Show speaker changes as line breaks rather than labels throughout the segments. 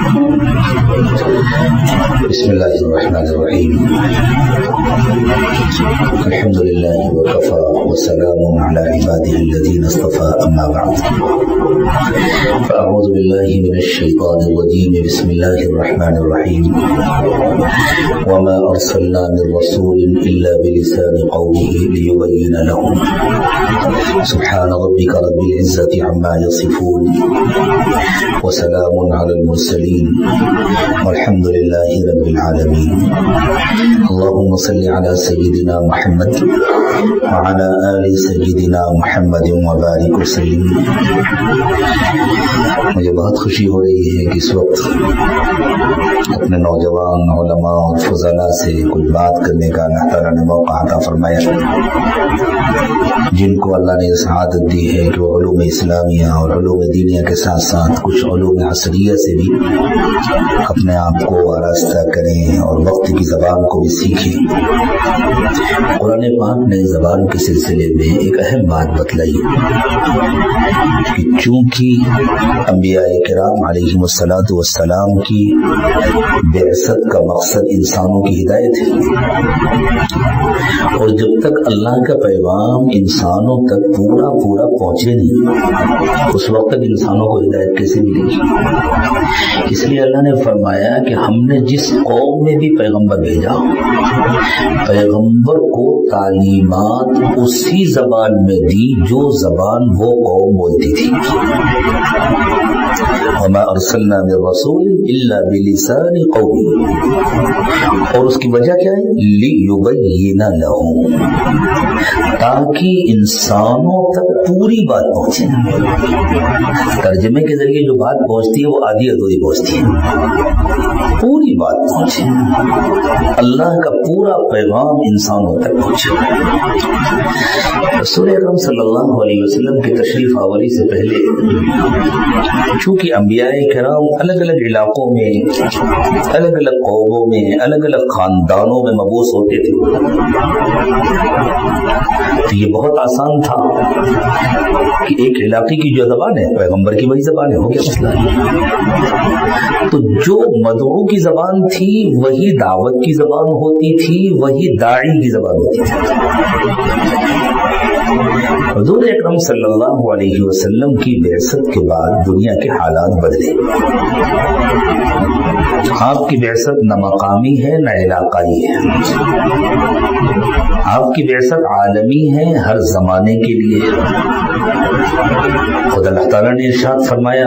بسم اللہ الرحمن الرحیم الحمد للہ وکفى وسلام علی عباده الذین اصطفى اما بعد فاعوذ باللہ من الشیطان الرجیم بسم اللہ الرحمن الرحیم وما ارسلنا من رسول الا بلسان قومه ليبين لهم سبحان ربك رب العزة عما يصفون وسلام على المرسلين والحمد لله رب العالمين اللهم صل على سيدنا محمد وعلى آل سيدنا محمد وبارك وسلم. مجھے بہت خوشی ہو رہی ہے کہ اس وقت اپنے نوجوان علماء اور فضلاء سے کچھ بات کرنے کا اللہ تعالیٰ نے موقع عطا فرمایا، جن کو اللہ نے سعادت دی ہے کہ وہ علوم اسلامیہ اور علوم دینیہ کے ساتھ ساتھ کچھ علوم عصریہ سے بھی اپنے آپ کو آراستہ کریں اور وقت کی زبان کو بھی سیکھیں. قرآن پاک نے زبان کے سلسلے میں ایک اہم بات بتلائی کہ چونکہ انبیاء کرام علیہم السلام کی بعثت کا مقصد انسانوں کی ہدایت ہے، اور جب تک اللہ کا پیغام انسانوں تک پورا پہنچے نہیں اس وقت تک انسانوں کو ہدایت کیسے ملے گی؟ اس لیے اللہ نے فرمایا کہ ہم نے جس قوم میں بھی پیغمبر بھیجا، پیغمبر کو تعلیمات اسی زبان میں دی جو زبان وہ قوم بولتی تھی. وما ارسلنا من رسول الا بلسان قومه، اور اس کی وجہ کیا ہے؟ لِيُبَيِّنَ لَهُمْ، تاکہ انسانوں تک پوری بات پہنچے. ترجمے کے ذریعے جو بات پہنچتی ہے وہ آدھی ادھوری پہنچتی ہے، پوری بات پہنچے، اللہ کا پورا پیغام انسانوں تک پہنچے. رسول اکرم صلی اللہ علیہ وسلم کے تشریف آوری سے پہلے چونکہ انبیاء کرام الگ الگ علاقوں میں، الگ الگ قوموں میں، الگ الگ خاندانوں میں مبعوث ہوتے تھے، تو یہ بہت آسان تھا کہ ایک علاقے کی جو زبان ہے پیغمبر کی وہی زبان ہے، ہو گیا مسئلہ. تو جو مدعو کی زبان تھی وہی دعوت کی زبان ہوتی تھی، وہی داعی کی زبان ہوتی تھی. حضور اکرم صلی اللہ علیہ وسلم کی بعثت کے بعد دنیا کے حالات بدلے. آپ کی بعثت نہ مقامی ہے نہ علاقائی ہے، آپ کی بعثت عالمی ہے، ہر زمانے کے لیے. خود اللہ تعالیٰ نے ارشاد فرمایا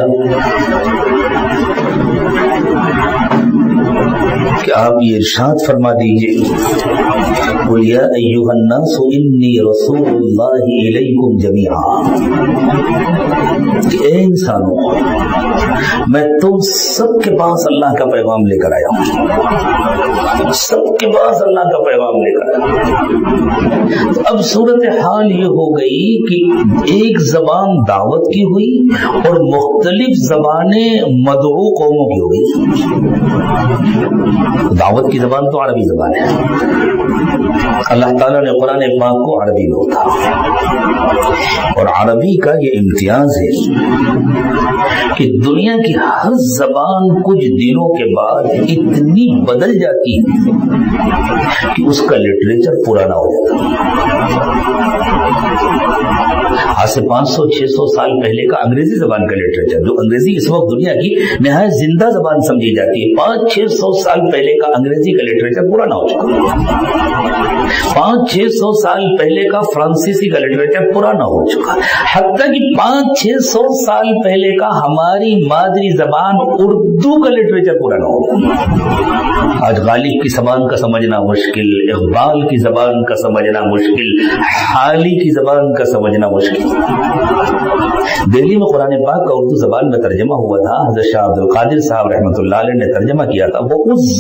کہ آپ یہ ارشاد فرما دیجئے قُلْ يَا أَيُّهَا النَّاسُ إِنِّي رَسُولُ اللَّهِ إِلَيْكُمْ جَمِيعًا، کہ اے انسانوں میں تم سب کے پاس اللہ کا پیغام لے کر آیا ہوں، سب کے پاس اللہ کا پیغام لے کر آیا. اب صورتحال یہ ہو گئی کہ ایک زبان دعوت کی ہوئی اور مختلف زبانیں مدعو قوموں کی ہو گئی. دعوت کی زبان تو عربی زبان ہے، اللہ تعالیٰ نے قرآن پاک کو عربی میں اتارا، اور عربی کا یہ امتیاز ہے کہ دنیا کی ہر زبان کچھ دنوں کے بعد اتنی بدل جاتی ہے کہ اس کا لٹریچر پرانا ہو جاتا ہے. آج سے 500-600 سال پہلے کا انگریزی زبان کا لٹریچر، جو انگریزی اس وقت دنیا کی نہایت زندہ زبان سمجھی جاتی ہے، 500-600 سال پہلے کا انگریزی کا لٹریچر پرانا ہو چکا ہے. 500-600 سال پہلے کا فرانسیسی کا لٹریچر پرانا ہو چکا ہے، حتیٰ کہ 500-600 سال پہلے کا ہماری مادری زبان اردو کا لٹریچر پرانا ہو گیا. آج غالب کی زبان کا سمجھنا مشکل، اقبال کی زبان کا سمجھنا مشکل، حالی کی زبان کا سمجھنا مشکل. دہلی میں قرآن پاک کا اردو زبان میں ترجمہ ہوا تھا، حضرت شاہ عبد القادر صاحب رحمۃ اللہ علیہ نے ترجمہ کیا تھا. وہ اس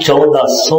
1400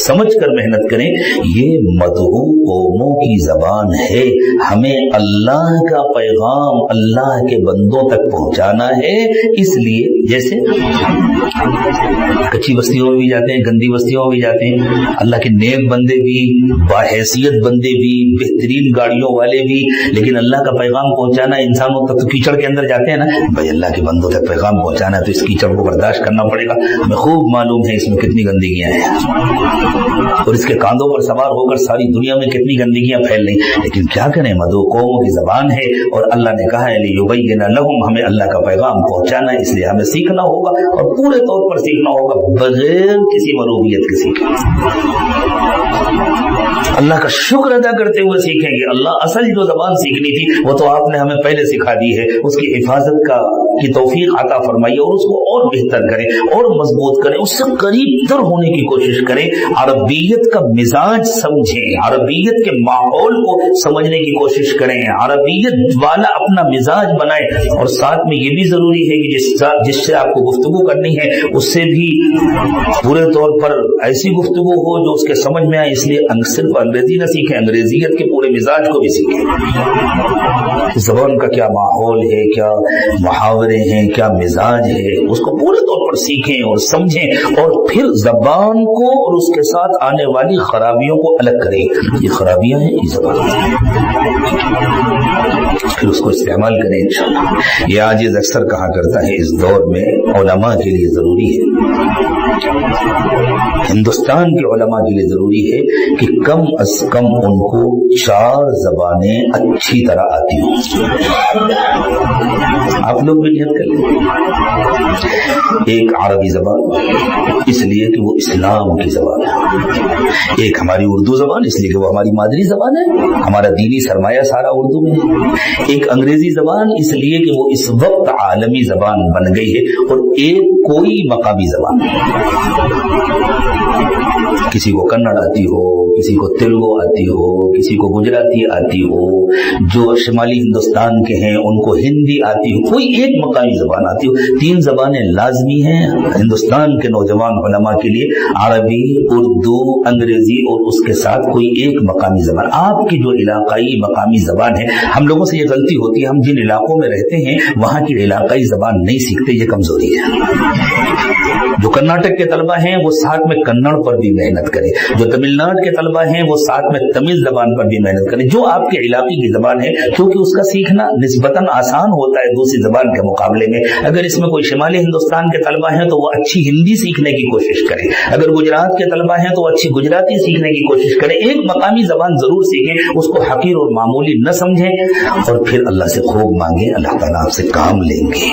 سمجھ کر محنت کریں. یہ مدعو قوموں کی زبان ہے. ہمیں اللہ کا پیغام اللہ کے بندوں تک پہنچانا ہے. اس لیے جیسے کچی بستیوں میں بھی جاتے ہیں, گندی بستیوں میں بھی جاتے ہیں, اللہ کے نیک بندے بھی, باحیثیت بندے بھی, بہترین گاڑیوں والے بھی, لیکن اللہ کا پیغام پہنچانا انسانوں تک. تو کیچڑ کے اندر جاتے ہیں نا بھائی, اللہ کے بندوں تک پیغام پہنچانا ہے تو اس کیچڑ کو برداشت کرنا پڑے گا. ہمیں خوب معلوم ہے اس میں کتنی گندگیاں ہیں اور اس کے کاندھوں پر سوار ہو کر ساری دنیا میں کتنی گندگیاں پھیل رہی, لیکن کیا کریں, مدعو قوموں کی زبان ہے اور اللہ نے کہا ہے لیبین لہم, ہمیں اللہ کا پیغام پہنچانا ہے. اس لیے ہمیں سیکھنا ہوگا اور پورے طور پر سیکھنا ہوگا بغیر کسی مروبیت کے سیکھیں. اللہ کا شکر ادا کرتے ہوئے سیکھیں گے. اللہ اصل جو زبان سیکھنی تھی وہ تو آپ نے ہمیں پہلے سکھا دی ہے. اس کی حفاظت کی توفیق عطا فرمائیے اور اس کو اور بہتر کریں اور مضبوط کریں, اس سے قریب تر ہونے کی کوشش کریں. عربیت کا مزاج سمجھیں, عربیت کے ماحول کو سمجھنے کی کوشش کریں, عربیت والا اپنا مزاج بنائیں. اور ساتھ میں یہ بھی ضروری ہے کہ جس سے آپ کو گفتگو کرنی ہے اس سے بھی پورے طور پر ایسی گفتگو ہو جو اس کے سمجھ میں آئے. اس لیے صرف انگریزی نہ سیکھیں, انگریزیت کے پورے مزاج کو بھی سیکھیں. زبان کا کیا ماحول ہے, کیا محاورے ہیں, کیا مزاج ہے, اس کو پورے طور پر سیکھیں اور سمجھیں اور پھر زبان کو اور اس کے ساتھ آنے والی خرابیوں کو الگ کریں. یہ خرابیاں ہیں, یہ زبان پھر اس کو استعمال کریں انشاءاللہ. یہ عاجز اکثر کہا کرتا ہے اس دور میں علماء کے لیے ضروری ہے, ہندوستان کے علماء کے لیے ضروری ہے کہ کم از کم ان کو 4 زبانیں اچھی طرح آتی ہوں. آپ لوگ بھی نیت کر لیں. ایک عربی زبان اس لیے کہ وہ اسلام کی زبان ہے, ایک ہماری اردو زبان اس لیے کہ وہ ہماری مادری زبان ہے, ہمارا دینی سرمایہ سارا اردو میں ہے. ایک انگریزی زبان اس لیے کہ وہ اس وقت عالمی زبان بن گئی ہے, اور ایک کوئی مقامی زبان. کسی کو کنڑ آتی ہو, کسی کو تیلگو آتی ہو, کسی کو گجراتی آتی ہو, جو شمالی ہندوستان کے ہیں ان کو ہندی آتی ہو, کوئی ایک مقامی زبان آتی ہو. 3 زبانیں لازمی ہیں ہندوستان کے نوجوان علماء کے لیے, عربی, اردو, انگریزی اور اس کے ساتھ کوئی ایک مقامی زبان. آپ کی جو علاقائی مقامی زبان ہے, ہم لوگوں سے یہ غلطی ہوتی ہے, ہم جن علاقوں میں رہتے ہیں وہاں کی علاقائی زبان نہیں سیکھتے, یہ کمزوری ہے. جو کرناٹک کے طلبہ ہیں وہ ساتھ میں کنڑ پر بھی محنت کریں, جو تمل ناڈو کے طلبہ ہیں وہ ساتھ میں تمل زبان پر بھی محنت کریں, جو آپ کے علاقے کی زبان ہے, کیونکہ اس کا سیکھنا نسبتاً آسان ہوتا ہے دوسری زبان کے مقابلے میں. اگر اس میں کوئی شمالی ہندوستان کے طلبہ ہیں تو وہ اچھی ہندی سیکھنے کی کوشش کریں, اگر گجرات کے طلبہ ہیں تو وہ اچھی گجراتی سیکھنے کی کوشش کریں. ایک مقامی زبان ضرور سیکھیں, اس کو حقیر اور معمولی نہ سمجھیں, اور پھر اللہ سے خوب مانگیں, اللہ تعالیٰ آپ سے کام لیں گے.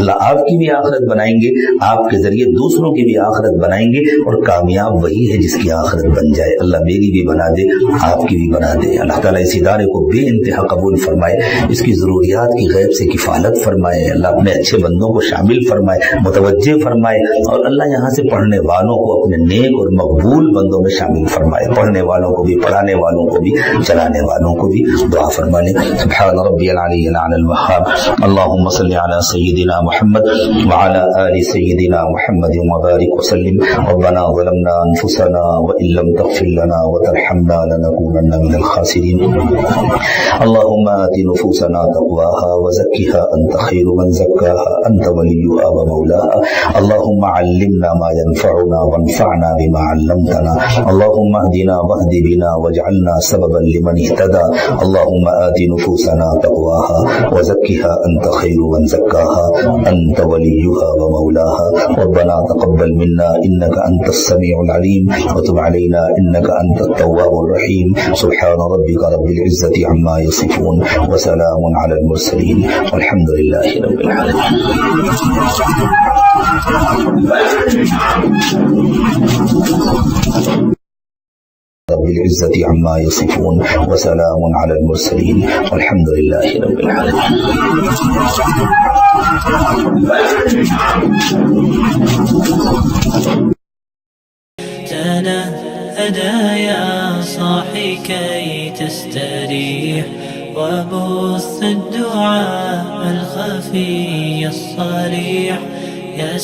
اللہ آپ کی بھی آخرت بنائیں گے, آپ کے ذریعے دوسروں کی بھی آخرت بنائیں گے, اور کامیاب وہی ہے جس کی آخرت بن جائے. اللہ میری بھی بنا دے, آپ کی بھی بنا دے. اللہ تعالیٰ اس ادارے کو بے انتہا قبول فرمائے, اس کی ضروریات کی غیب سے کفالت فرمائے. اللہ اپنے اچھے بندوں کو شامل فرمائے, متوجہ فرمائے, اور اللہ یہاں سے پڑھنے والوں کو اپنے نیک اور مقبول بندوں میں شامل فرمائے, پڑھنے والوں کو بھی, پڑھانے والوں کو بھی, چلانے والوں کو بھی. دعا فرما لیں. سبحان ربی العلی الاعلی الوہاب. اللهم صل على سيدنا محمد وعلى آل سيدنا محمد وبارك وسلم. ربنا ظلمنا أنفسنا وإن لم تغفر لنا وترحمنا لنكونن من الخاسرين. اللهم آت نفوسنا تقواها وزكها أنت خير من زكاها أنت وليها ومولاها. اللهم علمنا ما ينفعنا وانفعنا بما علمتنا. اللهم اهدنا واهد بنا واجعلنا سببا لمن اهتدى. اللهم آت نفوسنا تقواها وزكها أنت خير من زكاها أنت وليها ومولاها. ربنا تقبل منا إنك أنت السميع العليم وتب علينا إنك أنت التواب الرحيم. سبحان ربك رب العزة عما يصفون وسلام على المرسلين والحمد لله رب العالمين. رب العزة عما يصفون وسلام على المرسلين والحمد لله رب العالمين.
تنهدى يا صاحي كي تستريح وبث الدعاء الخفي الصريح. يا